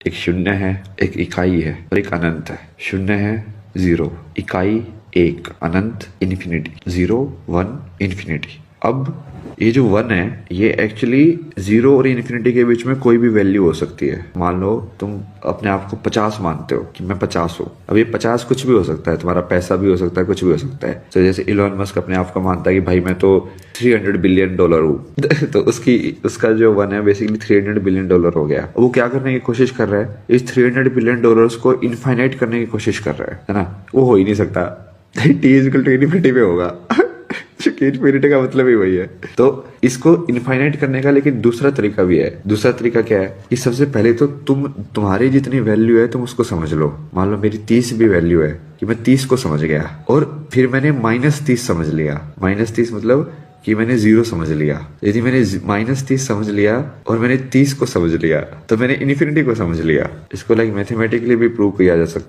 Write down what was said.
एक शून्य है, एक इकाई है और एक अनंत है। शून्य है, 0, इकाई 1, अनंत इन्फिनिटी, 0 1 इन्फिनिटी। अब ये जो 1 है ये एक्चुअली 0 और इन्फिनिटी के बीच में कोई भी वैल्यू हो सकती है। मान लो तुम अपने आप को 50 मानते हो कि मैं 50 हूँ। अब ये 50 कुछ भी हो सकता है, तुम्हारा पैसा भी हो सकता है, कुछ भी हो सकता है। तो जैसे इलॉन मस्क अपने आप को मानता है कि भाई मैं तो $300 बिलियन हूँ तो उसका जो 1 है बेसिकली $300 बिलियन हो गया। वो क्या करने की कोशिश कर रहा है, इस $300 बिलियन को इनफाइनाइट करने की कोशिश कर रहा है ना। वो हो ही नहीं सकता। टी इक्वल टू इन्फिनिटी पे होगा इन्फिनिटी का मतलब ही वही है। तो इसको इनफाइनाइट करने का लेकिन दूसरा तरीका भी है। दूसरा तरीका क्या है कि सबसे पहले तो तुम्हारी जितनी वैल्यू है तुम उसको समझ लो। मान लो मेरी 30 भी वैल्यू है कि मैं 30 को समझ गया और फिर मैंने -30 समझ लिया। -30 मतलब कि मैंने 0 समझ लिया। यदि मैंने -30 समझ लिया और मैंने 30 को समझ लिया तो मैंने इन्फिनिटी को समझ लिया। इसको लाइक मैथमेटिकली भी प्रूव किया जा सकता है।